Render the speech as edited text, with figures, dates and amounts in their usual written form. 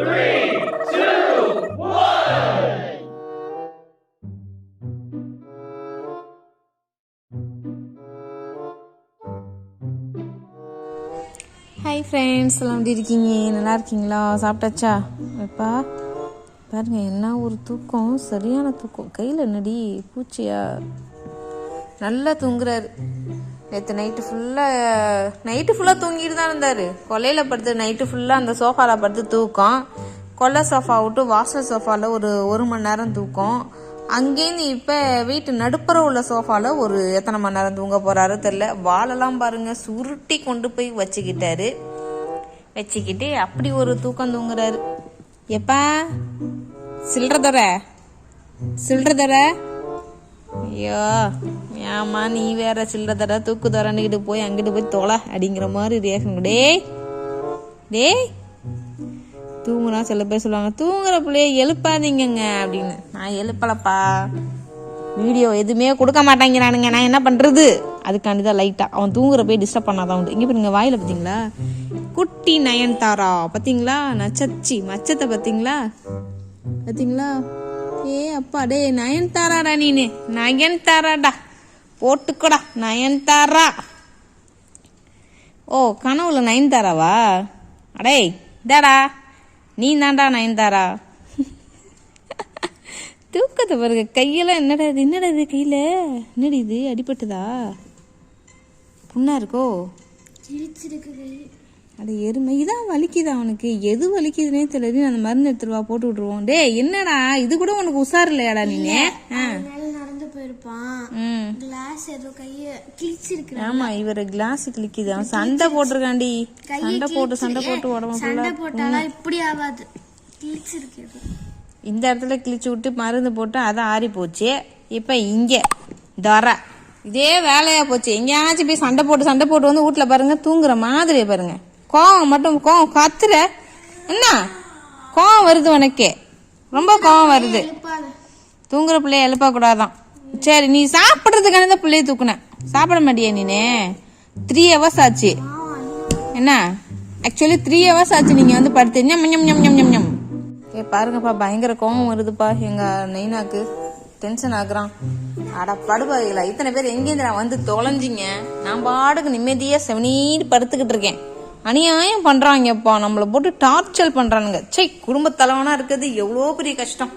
3, 2, 1. Hi friends, எல்லாம் எப்படி இருக்கீங்க? நல்லா இருக்கீங்களா? சாப்பிட்டாச்சா? எப்பா பாருங்க, என்ன ஒரு தூக்கம், சரியான தூக்கம். கையில் என்னடி பூச்சியா? நல்லா தூங்குறாரு. நேற்று நைட்டு ஃபுல்லாக தூங்கிட்டு தான் இருந்தார். கொல்லையில் படுத்து நைட்டு ஃபுல்லாக அந்த சோஃபாவில் படுத்து தூக்கம். கொல்லை சோஃபா விட்டு வாசல் சோஃபாவில் ஒரு மணி நேரம் தூக்கம். அங்கேருந்து இப்போ வீட்டு நடுப்புற உள்ள சோஃபாவில் ஒரு எத்தனை மணி நேரம் தூங்க போகிறாரோ தெரில. வாழெல்லாம் பாருங்கள், சுருட்டி கொண்டு போய் வச்சுக்கிட்டு அப்படி ஒரு தூக்கம் தூங்குறாரு. எப்பா சில்லற தர ஐயோ, ஏமா நீ வேற சில்லற தர தூக்கு தரன்னுக்கிட்டு போய் அங்கிட்டு போய் தொலை அப்படிங்கிற மாதிரி ரியாக்ஷன். டேய் தூங்குனா சில பேர் சொல்லுவாங்க, தூங்குற பிள்ளைய எழுப்பாதீங்கங்க அப்படின்னு. நான் எழுப்பலப்பா, வீடியோ எதுவுமே கொடுக்க மாட்டேங்கிறானுங்க. நான் என்ன பண்ணுறது? அதுக்காண்டிதான் லைட்டாக அவன் தூங்குற போய் டிஸ்டர்ப் பண்ணாதான் உண்டு. இங்கே பாருங்க, வாயில் பார்த்தீங்களா குட்டி நயன்தாரா பார்த்தீங்களா? மச்சத்தை பார்த்தீங்களா? ஏ அப்பா, டே நயன்தாராடா, நீனு நயன்தாராடா, போட்டுக்கோடா நயன்தாரா. ஓ, கனவுல நயன்தாராவா? அடே இதாடா, நீ தாண்டா நயன்தாரா. தூக்கத்தை பாருங்க. கையெல்லாம் என்னடா இது கையில? என்னடி இது, அடிபட்டுதா? புண்ணா இருக்கோ? அட எருமை, இதான் வலிக்குதா அவனுக்கு? எது வலிக்குதுன்னே தெரியல. அந்த மருந்து எடுத்துருவா, போட்டு விட்டுருவோம். டே என்னடா இது, கூட உனக்கு உஷார் இல்லையாடா நீங்க? நடந்து போயிருப்பான். கிளாஸ் ஏதோ கைய கிழிச்சிருக்கு. ஆமா, இவரு கிளாஸ் கிழிக்குது. அவன் சண்டை போட்டிருக்காண்டி. சண்டை போட்டு உடம்பு சண்டை போட்டாலும் இப்படி ஆகாது, கிழிச்சிருக்கு. இந்த இடத்துல கிழிச்சு விட்டு மருந்து போட்டு அதான் ஆறி போச்சு. இப்போ இங்கே தர இதே வேலையா போச்சு. எங்கேயாச்சும் போய் சண்டை போட்டு வந்து வீட்டில் பாருங்க தூங்குற மாதிரி பாருங்க. கோவம் கத்துற என்ன? கோவம் வருது உனக்கே, ரொம்ப கோவம் வருது. தூங்குற பிள்ளைய எழுப்ப கூடாதான். சரி, நீ சாப்பிட்றதுக்கான தான் பிள்ளைய தூக்குனேன். சாப்பிட மாட்டியா நீனே? 3 hours ஆச்சு. என்ன ஆக்சுவலி 3 hours ஆச்சு நீங்க வந்து படுத்து. ஞம் பாருங்கப்பா, பயங்கர கோவம் வருதுப்பா. எங்க நைனாக்கு டென்ஷன் ஆகுறான். அட படுபாவிகளா, இத்தனை பேர் எங்கேருந்து வந்து தொலைஞ்சிங்க? நான் பாடுக்கு நிம்மதியா செவனீடு படுத்துக்கிட்டு இருக்கேன். அநியாயம் பண்றாங்கப்பா, நம்மளை போட்டு டார்ச்சர் பண்றானுங்க. சை, குடும்ப தலைவனா இருக்கிறது எவ்வளோ பெரிய கஷ்டம்.